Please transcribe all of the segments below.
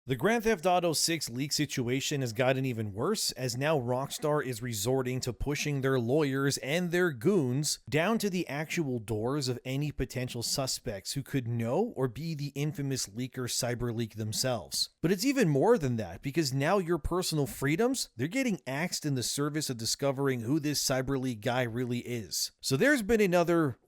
The Grand Theft Auto 6 leak situation has gotten even worse, as now Rockstar is resorting to pushing their lawyers and their goons down to the actual doors of any potential suspects who could know or be the infamous leaker Cyber Leek themselves. But it's even more than that, because now your personal freedoms, they're getting axed in the service of discovering who this Cyber Leek guy really is. So there's been another,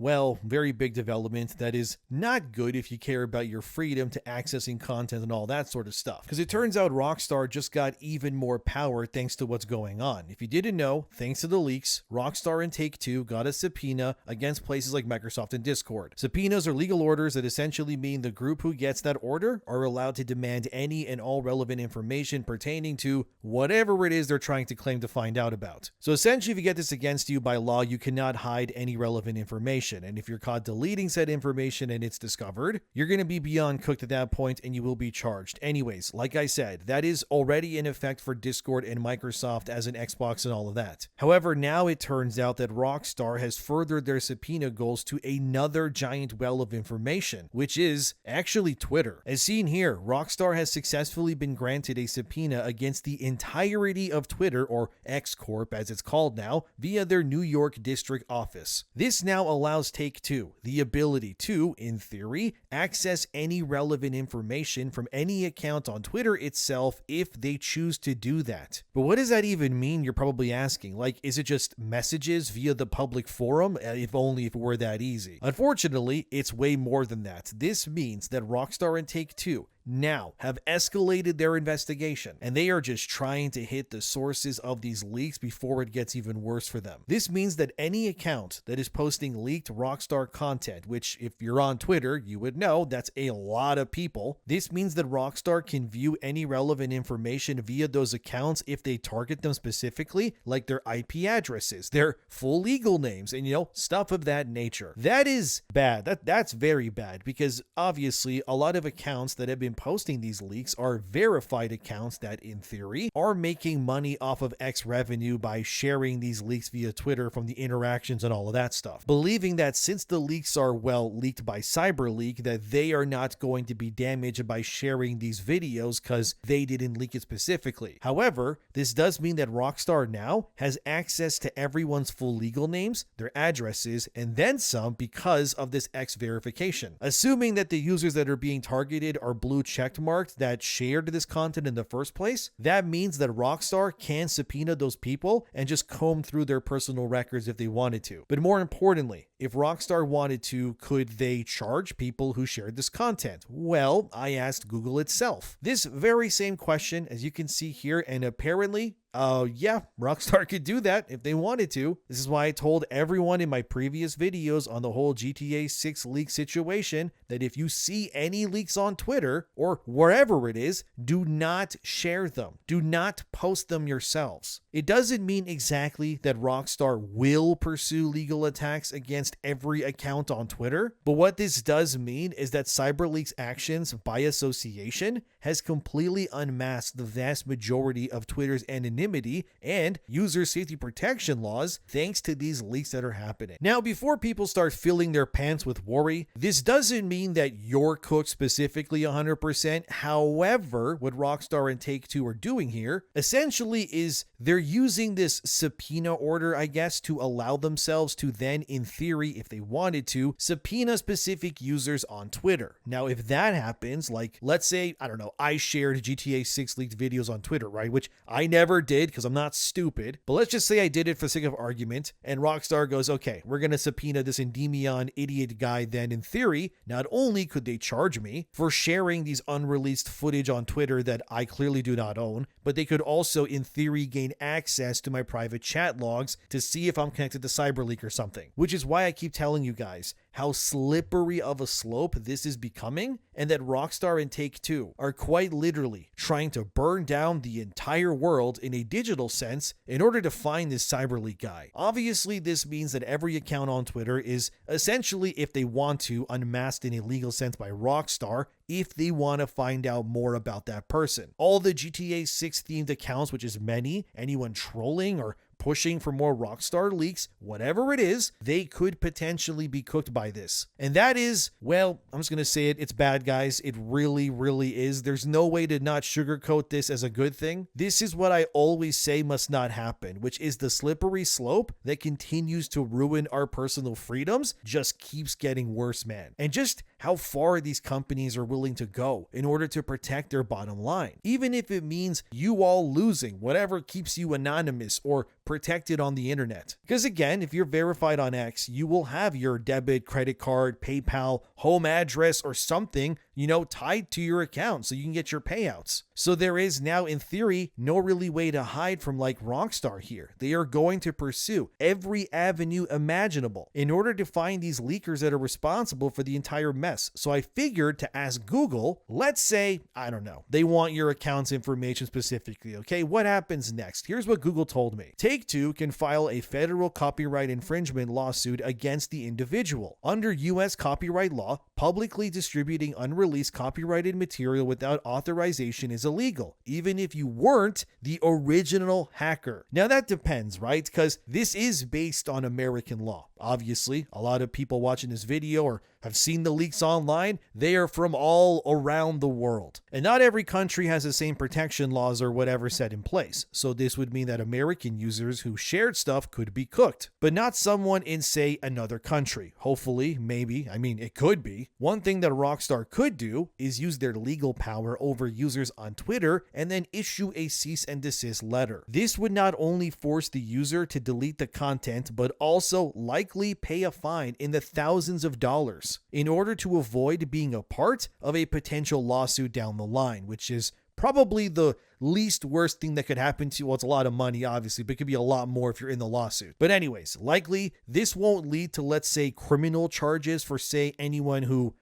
very big development that is not good if you care about your freedom to accessing content and all that sort of stuff. Because it turns out Rockstar just got even more power thanks to what's going on. If you didn't know, thanks to the leaks, Rockstar and Take-Two got a subpoena against places like Microsoft and Discord. Subpoenas are legal orders that essentially mean the group who gets that order are allowed to demand any and all relevant information pertaining to whatever it is they're trying to claim to find out about. So essentially, if you get this against you by law, you cannot hide any relevant information. And if you're caught deleting said information and it's discovered, you're going to be beyond cooked at that point and you will be charged. Anyways, like I said, that is already in effect for Discord and Microsoft as an Xbox and all of that. However, now it turns out that Rockstar has furthered their subpoena goals to another giant well of information, which is actually Twitter. As seen here, Rockstar has successfully been granted a subpoena against the entirety of Twitter, or X Corp as it's called now, via their New York district office. This now allows Take-Two the ability to, in theory, access any relevant information from any account on Twitter itself if they choose to do that. But what does that even mean, you're probably asking? Like, is it just messages via the public forum? If only if it were that easy. Unfortunately, it's way more than that. This means that Rockstar and Take-Two now have escalated their investigation, and they are just trying to hit the sources of these leaks before it gets even worse for them. This means that any account that is posting leaked Rockstar content, which if you're on Twitter, you would know that's a lot of people. This means that Rockstar can view any relevant information via those accounts if they target them specifically, like their IP addresses, their full legal names, and stuff of that nature. That is bad. That's very bad, because obviously a lot of accounts that have been posting these leaks are verified accounts that, in theory, are making money off of X revenue by sharing these leaks via Twitter from the interactions and all of that stuff. Believing that since the leaks are, leaked by Cyber Leek, that they are not going to be damaged by sharing these videos because they didn't leak it specifically. However, this does mean that Rockstar now has access to everyone's full legal names, their addresses, and then some because of this X verification. Assuming that the users that are being targeted are blue checkmarked that shared this content in the first place, that means that Rockstar can subpoena those people and just comb through their personal records if they wanted to. But more importantly, if Rockstar wanted to, could they charge people who shared this content? Well, I asked Google itself this very same question, as you can see here, and apparently Rockstar could do that if they wanted to. This is why I told everyone in my previous videos on the whole GTA 6 leak situation that if you see any leaks on Twitter or wherever it is, do not share them. Do not post them yourselves. It doesn't mean exactly that Rockstar will pursue legal attacks against every account on Twitter, but what this does mean is that Cyber Leek's actions by association has completely unmasked the vast majority of Twitter's anonymity and user safety protection laws thanks to these leaks that are happening. Now, before people start filling their pants with worry, this doesn't mean that you're cooked specifically 100%. However, what Rockstar and Take-Two are doing here essentially is they're using this subpoena order, I guess, to allow themselves to then, in theory, if they wanted to, subpoena specific users on Twitter. Now, if that happens, like, let's say, I shared GTA 6 leaked videos on Twitter, right? Which I never did because I'm not stupid. But let's just say I did it for the sake of argument, and Rockstar goes, okay, we're going to subpoena this Endymion idiot guy. Then in theory, not only could they charge me for sharing these unreleased footage on Twitter that I clearly do not own, but they could also, in theory, gain access to my private chat logs to see if I'm connected to Cyber Leek or something. Which is why I keep telling you guys how slippery of a slope this is becoming, and that Rockstar and Take-Two are quite literally trying to burn down the entire world in a digital sense in order to find this Cyber Leek guy. Obviously, this means that every account on Twitter is essentially, if they want to, unmasked in a legal sense by Rockstar if they want to find out more about that person. All the GTA 6 themed accounts, which is many, anyone trolling or pushing for more Rockstar leaks, whatever it is, they could potentially be cooked by this. And that is, well, I'm just going to say it, it's bad, guys. It really, really is. There's no way to not sugarcoat this as a good thing. This is what I always say must not happen, which is the slippery slope that continues to ruin our personal freedoms just keeps getting worse, man. And just how far these companies are willing to go in order to protect their bottom line, even if it means you all losing whatever keeps you anonymous or protected on the internet. Because again, if you're verified on X, you will have your debit, credit card, PayPal, home address, or something, tied to your account so you can get your payouts. So there is now, in theory, no really way to hide from like Rockstar here. They are going to pursue every avenue imaginable in order to find these leakers that are responsible for the entire mess. So I figured to ask Google, let's say, I don't know, they want your account's information specifically, okay? What happens next? Here's what Google told me. Take-Two can file a federal copyright infringement lawsuit against the individual. Under U.S. copyright law, publicly distributing unreleased copyrighted material without authorization is illegal, even if you weren't the original hacker. Now that depends, right? Because this is based on American law. Obviously, a lot of people watching this video or have seen the leaks online, they are from all around the world. And not every country has the same protection laws or whatever set in place. So this would mean that American users who shared stuff could be cooked, but not someone in, say, another country. Hopefully, maybe, it could be. One thing that Rockstar could do is use their legal power over users on Twitter and then issue a cease and desist letter. This would not only force the user to delete the content, but also likely pay a fine in the thousands of dollars in order to avoid being a part of a potential lawsuit down the line, which is probably the least worst thing that could happen to you. Well, it's a lot of money, obviously, but it could be a lot more if you're in the lawsuit. But anyways, likely this won't lead to, let's say, criminal charges for, say, anyone who,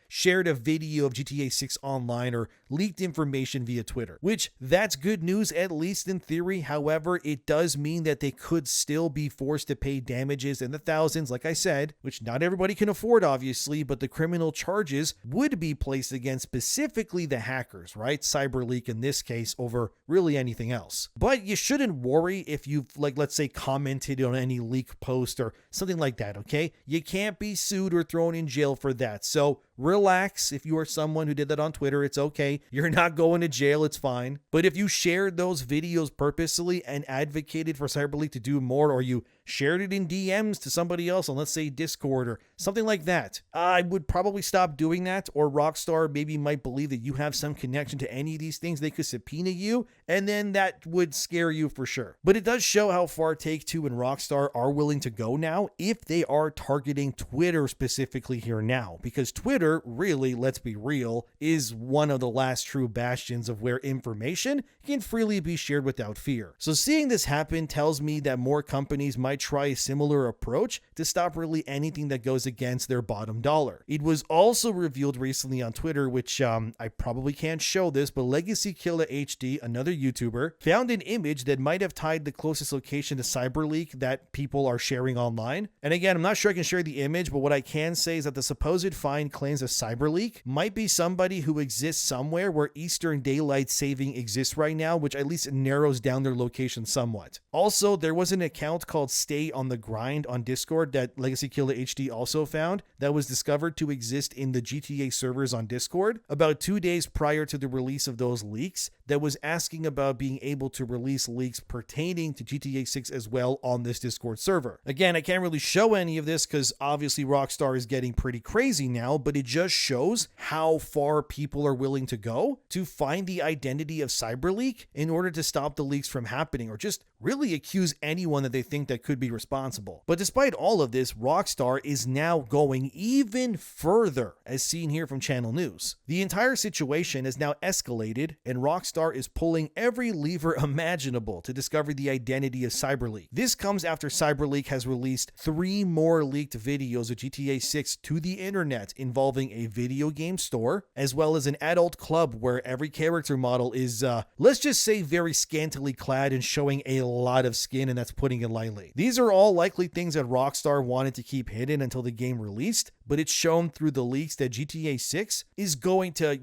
shared a video of GTA 6 online or leaked information via Twitter, which that's good news, at least in theory. However, it does mean that they could still be forced to pay damages in the thousands, like I said, which not everybody can afford, obviously, but the criminal charges would be placed against specifically the hackers, right? Cyber Leek in this case, over really anything else. But you shouldn't worry if you've, let's say, commented on any leak post or something like that, okay? You can't be sued or thrown in jail for that. So relax. If you are someone who did that on Twitter, it's okay. You're not going to jail. It's fine. But if you shared those videos purposely and advocated for Cyber Leek to do more, or you shared it in DMs to somebody else on, let's say, Discord or something like that, I would probably stop doing that. Or Rockstar maybe might believe that you have some connection to any of these things. They could subpoena you, and then that would scare you for sure. But it does show how far Take-Two and Rockstar are willing to go now if they are targeting Twitter specifically here now, because Twitter, really, let's be real, is one of the last true bastions of where information can freely be shared without fear. So seeing this happen tells me that more companies might try a similar approach to stop really anything that goes against their bottom dollar. It was also revealed recently on Twitter, which I probably can't show this, but Legacy Killer HD, another YouTuber, found an image that might have tied the closest location to Cyber Leek that people are sharing online. And again, I'm not sure I can share the image, but what I can say is that the supposed find claims of Cyber Leek might be somebody who exists somewhere where Eastern Daylight Saving exists right now, which at least narrows down their location somewhat. Also, there was an account called Stay on the Grind on Discord that Legacy Killer HD also found that was discovered to exist in the GTA servers on Discord about 2 days prior to the release of those leaks, that was asking about being able to release leaks pertaining to GTA 6 as well on this Discord server. Again, I can't really show any of this because obviously Rockstar is getting pretty crazy now, but it just shows how far people are willing to go to find the identity of Cyber Leek in order to stop the leaks from happening, or just really accuse anyone that they think that could be responsible. But despite all of this, Rockstar is now going even further, as seen here from Channel News. The entire situation has now escalated, and Rockstar is pulling every lever imaginable to discover the identity of Cyber Leek. This comes after Cyber Leek has released 3 more leaked videos of GTA 6 to the internet involving a video game store, as well as an adult club where every character model is, let's just say, very scantily clad and showing a lot of skin, and that's putting it lightly. These are all likely things that Rockstar wanted to keep hidden until the game released, but it's shown through the leaks that GTA 6 is going to,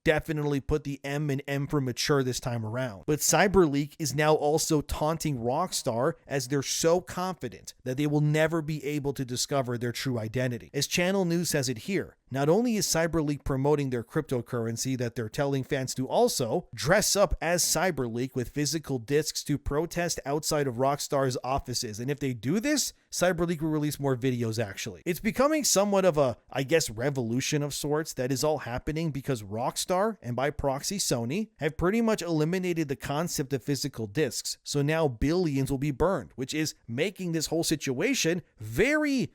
definitely put the M in M for mature this time around. But Cyber Leek is now also taunting Rockstar as they're so confident that they will never be able to discover their true identity. As Channel News says it here, not only is Cyber Leek promoting their cryptocurrency that they're telling fans to also dress up as Cyber Leek with physical discs to protest outside of Rockstar's offices. And if they do this, Cyber Leek will release more videos actually. It's becoming somewhat of a, revolution of sorts that is all happening because Rockstar, and by proxy Sony, have pretty much eliminated the concept of physical discs. So now billions will be burned, which is making this whole situation very,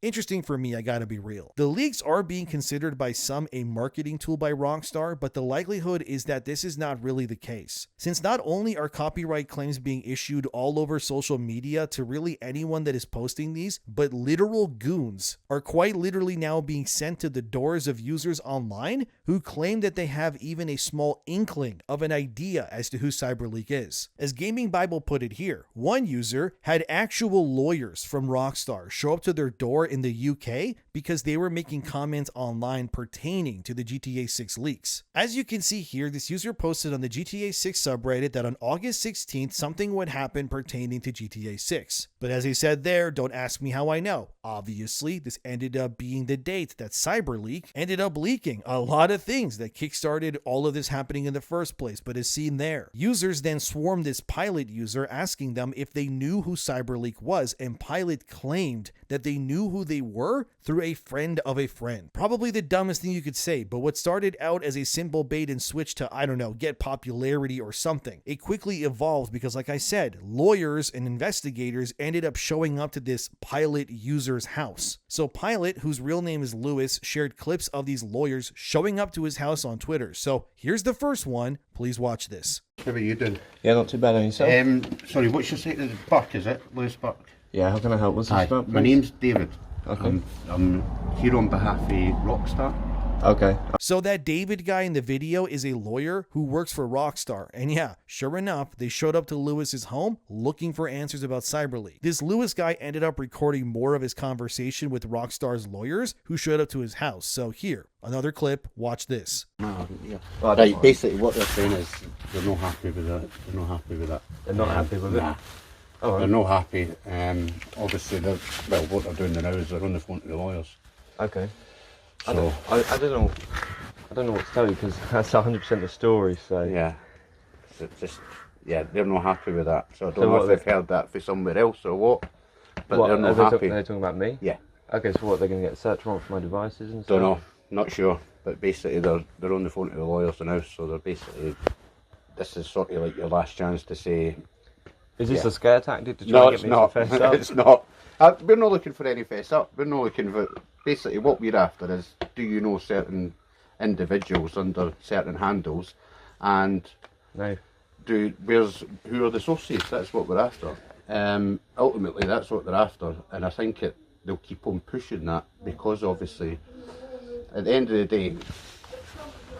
interesting for me, I gotta be real. The leaks are being considered by some a marketing tool by Rockstar, but the likelihood is that this is not really the case. Since not only are copyright claims being issued all over social media to really anyone that is posting these, but literal goons are quite literally now being sent to the doors of users online who claim that they have even a small inkling of an idea as to who Cyber Leek is. As Gaming Bible put it here, one user had actual lawyers from Rockstar show up to their door in the UK because they were making comments online pertaining to the GTA 6 leaks. As you can see here, this user posted on the GTA 6 subreddit that on August 16th, something would happen pertaining to GTA 6. But as he said there, don't ask me how I know. Obviously, this ended up being the date that Cyber Leek ended up leaking a lot of things that kickstarted all of this happening in the first place. But as seen there, users then swarmed this Pilot user asking them if they knew who Cyber Leek was, and Pilot claimed that they knew who they were through a friend of a friend. Probably the dumbest thing you could say, but what started out as a simple bait and switch to, get popularity or something, it quickly evolved because, like I said, lawyers and investigators ended up showing up to this Pilot user's house. So Pilot, whose real name is Lewis, shared clips of these lawyers showing up to his house on Twitter. So here's the first one. Please watch this. How are you doing? Yeah, not too bad on yourself. Sorry, what's your name? Buck, is it? Lewis Buck? Yeah, how can I help? What's this about, my please? name's David. Okay. I'm here on behalf of Rockstar. Okay. So that David guy in the video is a lawyer who works for Rockstar. And yeah, sure enough, they showed up to Lewis's home looking for answers about Cyber Leek. This Lewis guy ended up recording more of his conversation with Rockstar's lawyers who showed up to his house. So here, another clip, watch this. Yeah. Right, basically what they're saying is they're not happy with that. They're not happy with that. They're not happy with it? Nah. Oh, right. They're not happy. Obviously, what they're doing now is they're on the phone to the lawyers. Okay. So, I don't know what to tell you because that's 100% the story. So yeah, they're not happy with that. So I don't know if they've heard that for somewhere else or what. But they're not happy. They're talking about me? Yeah. Okay, so what, they're going to get a search warrant for my devices and stuff? Don't know, not sure. But basically they're on the phone to the lawyers now, so they're basically, this is sort of like your last chance to say. Is this a scare tactic to try and get me to fess up? It's not. We're not looking for any fess up. We're not looking for. Basically, what we're after is, do you know certain individuals under certain handles, and No. who are the associates? That's what we're after. Ultimately, that's what they're after, and I think they'll keep on pushing that because obviously, at the end of the day,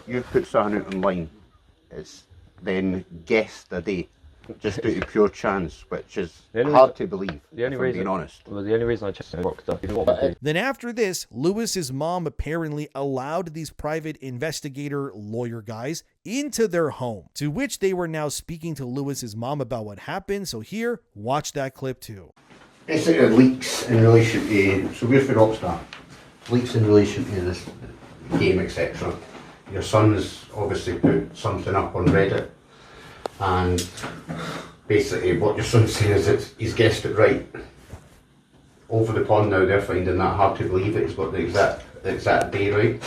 you put something out online, it's then guess the date. Just due to pure chance, which is hard to believe, if I'm being honest. Well, the only reason I checked Rockstar is what we do. Then after this, Lewis's mom apparently allowed these private investigator lawyer guys into their home, to which they were now speaking to Lewis's mom about what happened. So here, watch that clip too. Basically, leaks in relation to, so we're for Rockstar, leaks in relation to this game, etc. Your son has obviously put something up on Reddit. And basically what your son's saying is that he's guessed it right. Over the pond now, they're finding that hard to believe it. He's got the exact day right.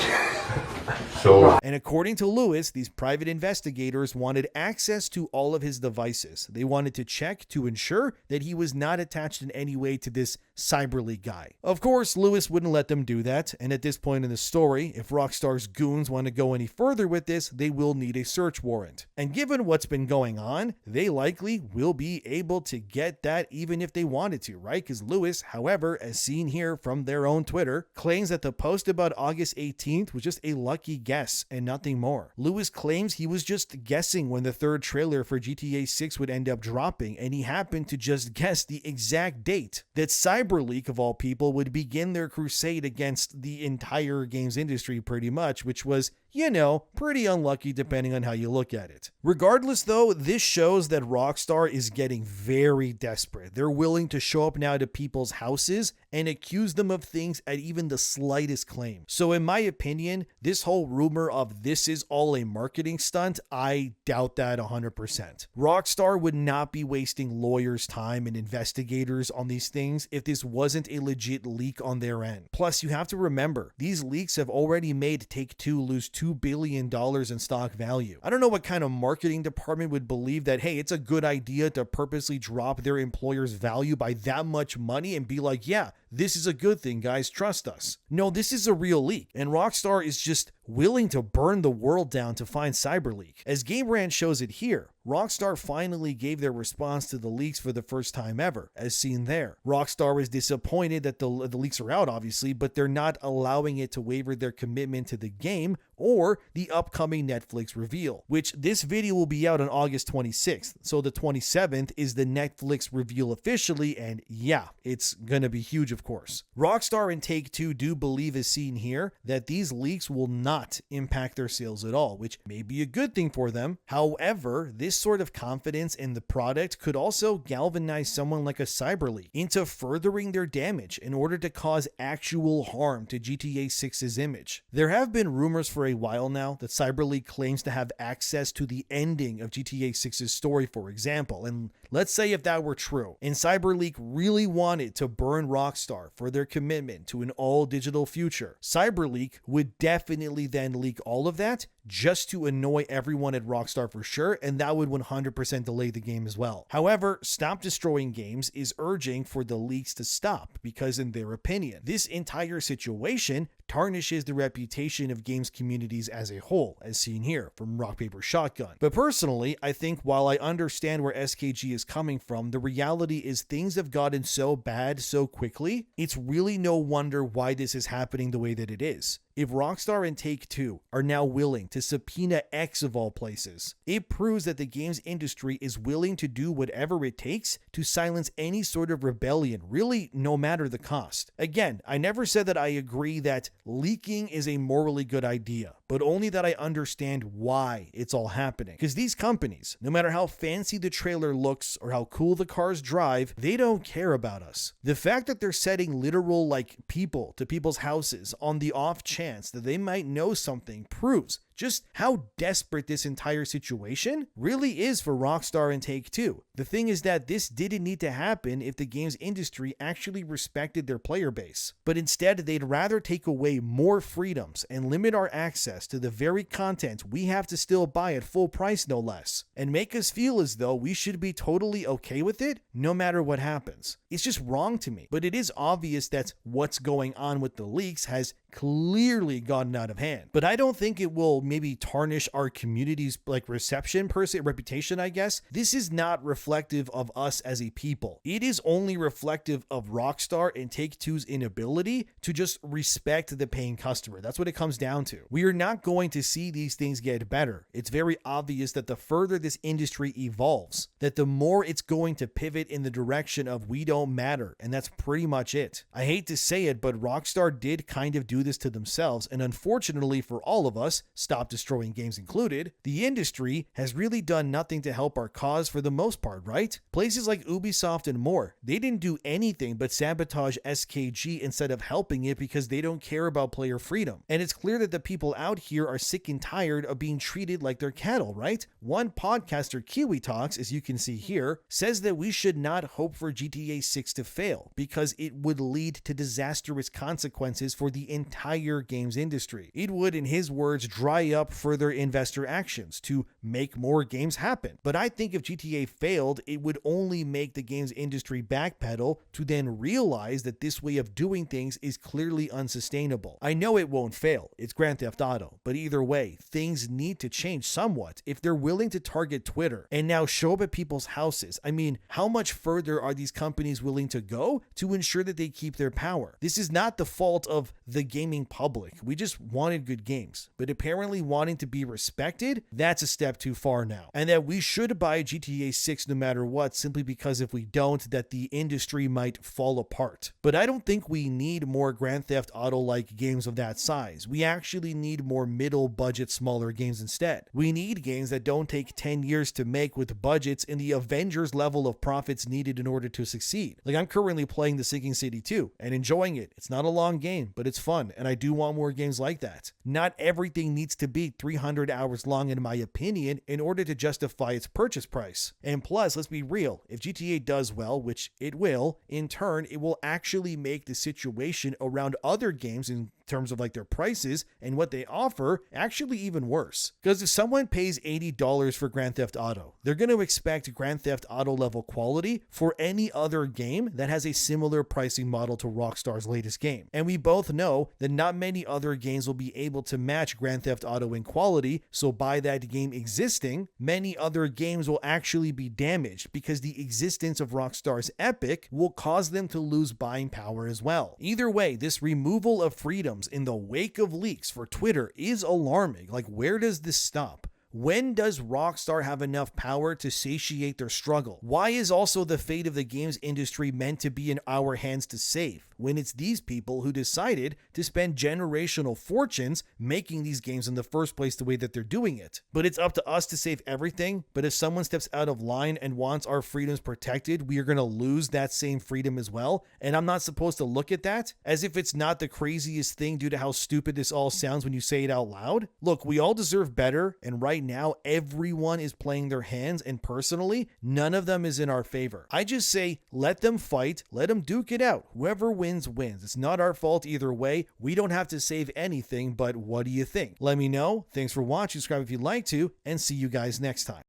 So, and according to Lewis, these private investigators wanted access to all of his devices. They wanted to check to ensure that he was not attached in any way to this Cyber Leek guy. Of course, Lewis wouldn't let them do that, and at this point in the story, if Rockstar's goons want to go any further with this, they will need a search warrant. And given what's been going on, they likely will be able to get that even if they wanted to, right? Because Lewis, however, as seen here from their own Twitter, claims that the post about August 18th was just a lucky guess and nothing more. Lewis claims he was just guessing when the third trailer for GTA 6 would end up dropping, and he happened to just guess the exact date that Cyber Leek, of all people, would begin their crusade against the entire games industry pretty much, which was, you know, pretty unlucky depending on how you look at it. Regardless though, this shows that Rockstar is getting very desperate. They're willing to show up now to people's houses and accuse them of things at even the slightest claim. So in my opinion, this whole rumor of this is all a marketing stunt, I doubt that 100%. Rockstar would not be wasting lawyers' time and investigators on these things if this wasn't a legit leak on their end. Plus, you have to remember, these leaks have already made Take-Two lose $2 billion in stock value. I don't know what kind of marketing department would believe that, hey, it's a good idea to purposely drop their employer's value by that much money and be like, yeah, this is a good thing, guys, trust us. No, this is a real leak, and Rockstar is just willing to burn the world down to find Cyber Leek. As Game Rant shows it here, Rockstar finally gave their response to the leaks for the first time ever, as seen there. Rockstar is disappointed that the leaks are out, obviously, but they're not allowing it to waver their commitment to the game or the upcoming Netflix reveal, which this video will be out on August 26th, so the 27th is the Netflix reveal officially, and yeah, it's gonna be huge, of course. Rockstar and Take-Two do believe, as seen here, that these leaks will not impact their sales at all, which may be a good thing for them. However, this sort of confidence in the product could also galvanize someone like a Cyber Leek into furthering their damage in order to cause actual harm to GTA 6's image. There have been rumors for a while now that Cyber Leek claims to have access to the ending of GTA 6's story, for example, and let's say if that were true, and Cyber Leek really wanted to burn Rockstar for their commitment to an all-digital future, Cyber Leek would definitely then leak all of that just to annoy everyone at Rockstar for sure, and that would 100% delay the game as well. However, Stop Destroying Games is urging for the leaks to stop because, in their opinion, this entire situation tarnishes the reputation of games communities as a whole, as seen here from Rock Paper Shotgun. But personally, I think while I understand where SKG is coming from, the reality is things have gotten so bad so quickly, it's really no wonder why this is happening the way that it is. If Rockstar and Take-Two are now willing to subpoena X of all places, it proves that the games industry is willing to do whatever it takes to silence any sort of rebellion, really no matter the cost. Again, I never said that I agree that leaking is a morally good idea, but only that I understand why it's all happening. Because these companies, no matter how fancy the trailer looks or how cool the cars drive, they don't care about us. The fact that they're setting literal people to people's houses on the off chance that they might know something proves just how desperate this entire situation really is for Rockstar and Take-Two. The thing is that this didn't need to happen if the games industry actually respected their player base. But instead, they'd rather take away more freedoms and limit our access to the very content we have to still buy at full price, no less, and make us feel as though we should be totally okay with it no matter what happens. It's just wrong to me. But it is obvious that what's going on with the leaks has clearly gotten out of hand. But I don't think it will maybe tarnish our community's reception per se, reputation, I guess. This is not reflective of us as a people. It is only reflective of Rockstar and Take-Two's inability to just respect the paying customer. That's what it comes down to. We are not going to see these things get better. It's very obvious that the further this industry evolves, that the more it's going to pivot in the direction of we don't matter, and that's pretty much it. I hate to say it, but Rockstar did kind of do this to themselves, and unfortunately for all of us, Stop Destroying Games included, the industry has really done nothing to help our cause for the most part, right? Places like Ubisoft and more, they didn't do anything but sabotage SKG instead of helping it because they don't care about player freedom. And it's clear that the people out here are sick and tired of being treated like they're cattle, right? One podcaster, Kiwi Talks, as you can see here, says that we should not hope for GTA 6 to fail because it would lead to disastrous consequences for the entire games industry. It would, in his words, dry up further investor actions to make more games happen. But I think if GTA failed, it would only make the games industry backpedal to then realize that this way of doing things is clearly unsustainable. I know it won't fail. It's Grand Theft Auto. But either way, things need to change somewhat if they're willing to target Twitter and now show up at people's houses. I mean, how much further are these companies willing to go to ensure that they keep their power? This is not the fault of the gaming public. We just wanted good games. But apparently wanting to be respected, that's a step too far now. And that we should buy GTA 6 no matter what, simply because if we don't, that the industry might fall apart. But I don't think we need more Grand Theft Auto-like games of that size. We actually need more middle budget, smaller games instead. We need games that don't take 10 years to make with budgets in the Avengers level of profits needed in order to succeed. Like, I'm currently playing The Sinking City 2 and enjoying it. It's not a long game, but it's fun, and I do want more games like that. Not everything needs to be 300 hours long, in my opinion, in order to justify its purchase price. And plus, let's be real, if GTA does well, which it will, in turn, it will actually make the situation around other games in terms of like their prices and what they offer actually even worse. Because if someone pays $80 for Grand Theft Auto, they're going to expect Grand Theft Auto level quality for any other game that has a similar pricing model to Rockstar's latest game. And we both know that not many other games will be able to match Grand Theft Auto in quality, so by that game existing, many other games will actually be damaged because the existence of Rockstar's Epic will cause them to lose buying power as well. Either way, this removal of freedoms in the wake of leaks for Twitter is alarming. Like, where does this stop? When does Rockstar have enough power to satiate their struggle? Why is also the fate of the games industry meant to be in our hands to save, when it's these people who decided to spend generational fortunes making these games in the first place the way that they're doing it? But it's up to us to save everything. But if someone steps out of line and wants our freedoms protected, we are going to lose that same freedom as well. And I'm not supposed to look at that as if it's not the craziest thing due to how stupid this all sounds when you say it out loud. Look, we all deserve better, and right now everyone is playing their hands, and personally, none of them is in our favor. I just say, let them fight, let them duke it out. Whoever wins, wins. It's not our fault either way. We don't have to save anything, but what do you think? Let me know. Thanks for watching, subscribe if you'd like to, and see you guys next time.